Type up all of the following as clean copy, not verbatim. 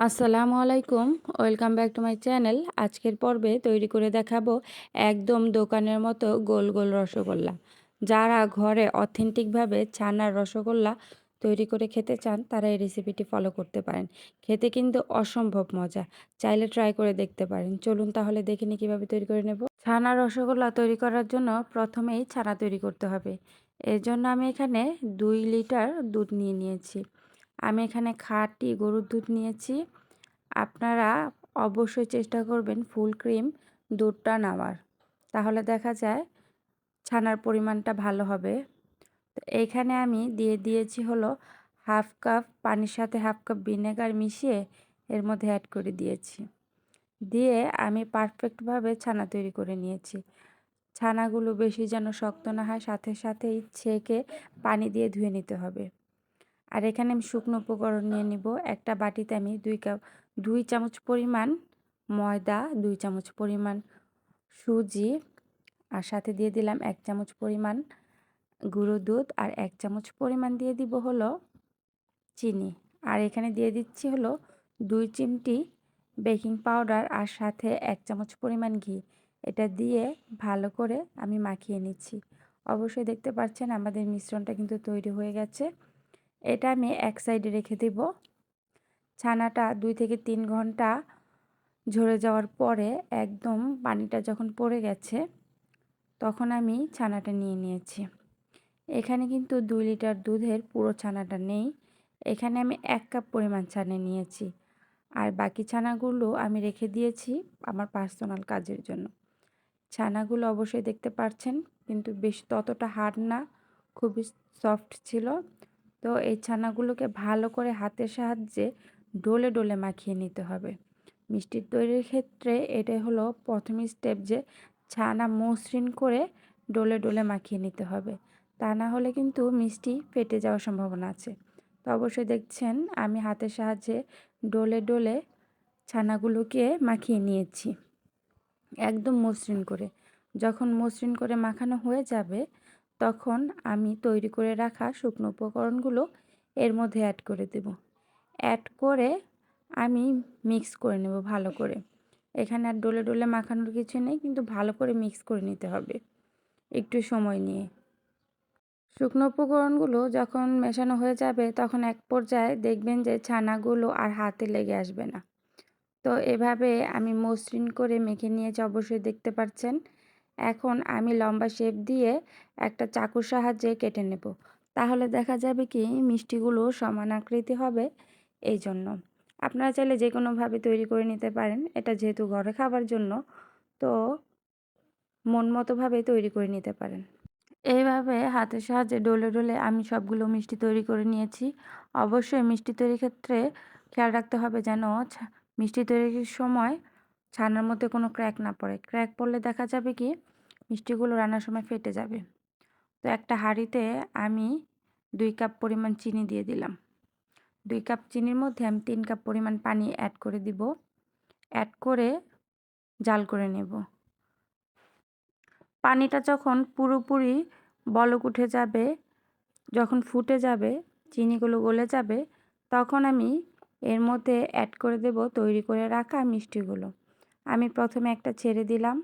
আসসালামু আলাইকুম। Welcome back to my channel. আজকের পর্বে তৈরি করে দেখাবো একদম দোকানের মতো গোল গোল রসগোল্লা। যারা ঘরে অথেন্টিকভাবে ছানার রসগোল্লা তৈরি করে খেতে চান তারা এই রেসিপিটি ফলো করতে পারেন। খেতে কিন্তু অসম্ভব মজা। চাইলে ট্রাই করে দেখতে পারেন। চলুন তাহলে দেখে নিই কীভাবে তৈরি করে নেব। ছানার রসগোল্লা তৈরি করার জন্য প্রথমেই ছানা তৈরি করতে হবে। এর জন্য আমি এখানে 2 লিটার দুধ নিয়েছি। আমি এখানে খাঁটি গরুর দুধ নিয়েছি। আপনারা অবশ্যই চেষ্টা করবেন ফুল ক্রিম দুধটা নেওয়ার, তাহলে দেখা যায় ছানার পরিমাণটা ভালো হবে। তো এইখানে আমি দিয়ে দিয়েছি হলো হাফ কাপ পানির সাথে হাফ কাপ ভিনেগার মিশিয়ে এর মধ্যে অ্যাড করে দিয়েছি। দিয়ে আমি পারফেক্টভাবে ছানা তৈরি করে নিয়েছি। ছানাগুলো বেশি যেন শক্ত না হয়, সাথে সাথেই ছেঁকে পানি দিয়ে ধুয়ে নিতে হবে। আর এখানে আমি শুকনো উপকরণ নিয়ে নিব। একটা বাটিতে আমি 2 চামচ পরিমাণ ময়দা, 2 চামচ পরিমাণ সুজি, আর সাথে দিয়ে দিলাম 1 চামচ পরিমাণ গুঁড়ো দুধ, আর 1 চামচ পরিমাণ দিয়ে দিব হলো চিনি। আর এখানে দিয়ে দিচ্ছি হলো 2 চিমটি বেকিং পাউডার, আর সাথে 1 চামচ পরিমাণ ঘি। এটা দিয়ে ভালো করে আমি মাখিয়ে নিচ্ছি। অবশ্যই দেখতে পাচ্ছেন আমাদের মিশ্রণটা কিন্তু তৈরি হয়ে গেছে। এটা আমি এক সাইডে রেখে দেব। ছানাটা 2 থেকে 3 ঘন্টা ঝরে যাওয়ার পরে একদম পানিটা যখন পড়ে গেছে তখন আমি ছানাটা নিয়ে নিয়েছি। এখানে কিন্তু 2 লিটার দুধের পুরো ছানাটা নেই। এখানে আমি 1 কাপ পরিমাণ ছানা নিয়েছি। আর বাকি ছানাগুলো আমি রেখে দিয়েছি আমার পার্সোনাল কাজের জন্য। ছানাগুলো অবশ্যই দেখতে পাচ্ছেন কিন্তু বেশ ততটা হার্ড না, খুবই সফট ছিল। তো এই ছানাগুলোকে ভালো করে হাতের সাহায্যে ডলে ডলে মাখিয়ে নিতে হবে। মিষ্টির তৈরির ক্ষেত্রে এটাই হলো প্রথম স্টেপ, যে ছানা মসৃণ করে ডলে ডলে মাখিয়ে নিতে হবে। তা না হলে কিন্তু মিষ্টি ফেটে যাওয়ার সম্ভাবনা আছে। তো অবশ্যই দেখছেন আমি হাতের সাহায্যে ডলে ডলে ছানাগুলোকে মাখিয়ে নিয়েছি একদম মসৃণ করে। যখন মসৃণ করে মাখানো হয়ে যাবে তখন আমি তৈরি করে রাখা শুকনো উপকরণগুলো এর মধ্যে অ্যাড করে দেব। অ্যাড করে আমি মিক্স করে নেব ভালো করে। এখানে আর ডলে ডলে মাখানোর কিছু নেই, কিন্তু ভালো করে মিক্স করে নিতে হবে একটু সময় নিয়ে। শুকনো উপকরণগুলো যখন মেশানো হয়ে যাবে তখন এক পর্যায়ে দেখবেন যে ছানাগুলো আর হাতে লেগে আসবে না। তো এভাবে আমি মসৃণ করে মেখে নিয়েছি, অবশ্যই দেখতে পাচ্ছেন। এখন আমি লম্বা শেপ দিয়ে একটা চাকুর সাহায্যে কেটে নেব, তাহলে দেখা যাবে কি মিষ্টিগুলো সমান আকৃতি হবে। এই জন্য আপনারা চাইলে যে কোনোভাবে তৈরি করে নিতে পারেন। এটা যেহেতু ঘরে খাবার জন্য, তো মন মতোভাবে তৈরি করে নিতে পারেন। এইভাবে হাতের সাহায্যে ডলে ডলে আমি সবগুলো মিষ্টি তৈরি করে নিয়েছি। অবশ্যই মিষ্টি তৈরির ক্ষেত্রে খেয়াল রাখতে হবে যেন মিষ্টি তৈরির সময় ছানার মধ্যে কোনো ক্র্যাক না পড়ে। ক্র্যাক পড়লে দেখা যাবে কি মিষ্টিগুলো রান্নার সময় ফেটে যাবে। তো একটা হাঁড়িতে আমি 2 কাপ পরিমাণ চিনি দিয়ে দিলাম। 2 কাপ চিনির মধ্যে আমি 3 কাপ পরিমাণ পানি অ্যাড করে দিব। অ্যাড করে জাল করে নেব। পানিটা যখন পুরোপুরি বলক উঠে যাবে, যখন ফুটে যাবে, চিনিগুলো গলে যাবে, তখন আমি এর মধ্যে অ্যাড করে দেব তৈরি করে রাখা মিষ্টিগুলো। আমি প্রথমে একটা ছেড়ে দিলাম,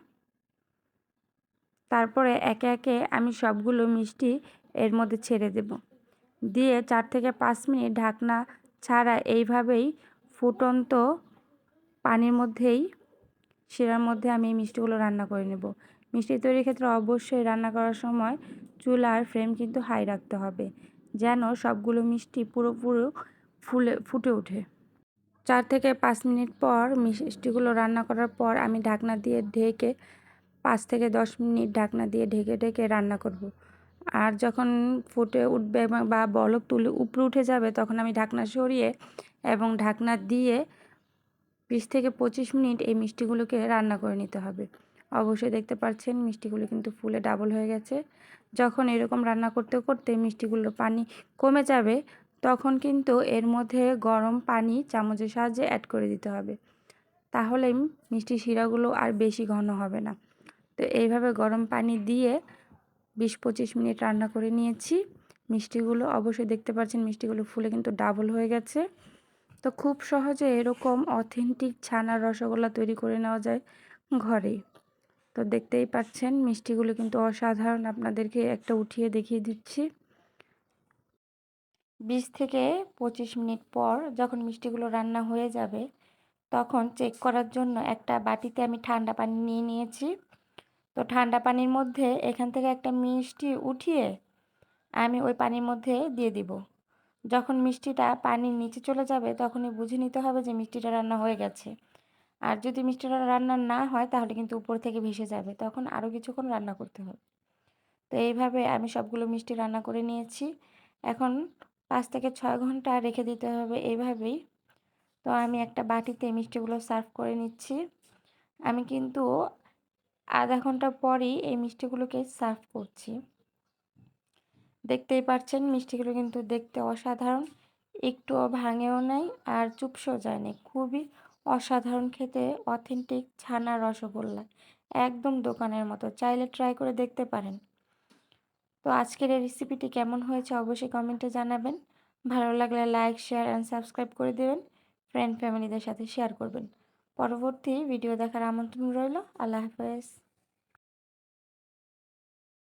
তারপরে একে একে আমি সবগুলো মিষ্টি এর মধ্যে ছেড়ে দেব। দিয়ে 4 থেকে 5 মিনিট ঢাকনা ছাড়া এইভাবেই ফুটন্ত পানির মধ্যেই শিরার মধ্যে আমি এই মিষ্টিগুলো রান্না করে নেব। মিষ্টি তৈরির ক্ষেত্রে অবশ্যই রান্না করার সময় চুলার ফ্লেম কিন্তু হাই রাখতে হবে, যেন সবগুলো মিষ্টি পুরোপুরি ফুটে ওঠে। 4 থেকে 5 মিনিট পর মিষ্টিগুলো রান্না করার পর আমি ঢাকনা দিয়ে ঢেকে 5 থেকে 10 মিনিট ঢাকনা দিয়ে ঢেকে ঢেকে রান্না করব। আর যখন ফুটে উঠবে বা বলক তুলে উপরে উঠে যাবে তখন আমি ঢাকনা সরিয়ে এবং ঢাকনা দিয়ে 20 থেকে 25 মিনিট এই মিষ্টিগুলোকে রান্না করে নিতে হবে। অবশ্যই দেখতে পাচ্ছেন মিষ্টিগুলো কিন্তু ফুলে ডাবল হয়ে গেছে। যখন এরকম রান্না করতে করতে মিষ্টিগুলোর পানি কমে যাবে তখন কিন্তু এর মধ্যে গরম পানি চামচের সাহায্যে অ্যাড করে দিতে হবে, তাহলে মিষ্টি শিরাগুলো আর বেশি ঘন হবে না। তো এইভাবে গরম পানি দিয়ে 20-25 মিনিট রান্না করে নিয়েছি। মিষ্টিগুলো অবশ্যই দেখতে পাচ্ছেন মিষ্টিগুলো ফুলে কিন্তু ডাবল হয়ে গেছে। তো তো খুব সহজে এরকম অথেন্টিক ছানার রসগোল্লা তৈরি করে নেওয়া যায় ঘরেই। তো দেখতেই পাচ্ছেন মিষ্টিগুলো কিন্তু অসাধারণ, আপনাদেরকে একটা উঠিয়ে দেখিয়ে দিচ্ছি। 20 থেকে 25 মিনিট পর যখন মিষ্টিগুলো রান্না হয়ে যাবে তখন চেক করার জন্য একটা বাটিতে আমি ঠান্ডা পানি নিয়ে নিয়েছি। তো ঠান্ডা পানির মধ্যে এখান থেকে একটা মিষ্টি উঠিয়ে আমি ওই পানির মধ্যে দিয়ে দিব। যখন মিষ্টিটা পানির নিচে চলে যাবে তখনই বুঝে নিতে হবে যে মিষ্টিটা রান্না হয়ে গেছে। আর যদি মিষ্টিটা রান্না না হয় তাহলে কিন্তু উপর থেকে ভেসে যাবে, তখন আরও কিছুক্ষণ রান্না করতে হবে। তো এইভাবে আমি সবগুলো মিষ্টি রান্না করে নিয়েছি। এখন 5 থেকে 6 ঘন্টা রেখে দিতে হবে এইভাবেই। তো আমি একটা বাটিতে মিষ্টিগুলো সার্ভ করে নিচ্ছি। আমি কিন্তু আধা ঘন্টা পরই এই মিষ্টিগুলোকে সার্ভ করছি। দেখতেই পাচ্ছেন মিষ্টিগুলো কিন্তু দেখতে অসাধারণ, একটুও ভাঙেও নাই আর চুপসেও যায়নি। খুবই অসাধারণ খেতে অথেন্টিক ছানার রসগোল্লা, একদম দোকানের মতো। চাইলে ট্রাই করে দেখতে পারেন। তো আজকের এই রেসিপিটি কেমন হয়েছে অবশ্যই কমেন্টে জানাবেন। ভালো লাগলে লাইক, শেয়ার অ্যান্ড সাবস্ক্রাইব করে দেবেন। ফ্রেন্ড ফ্যামিলিদের সাথে শেয়ার করবেন। পরবর্তী ভিডিও দেখার আমন্ত্রণ রইল। আল্লাহ হাফেজ।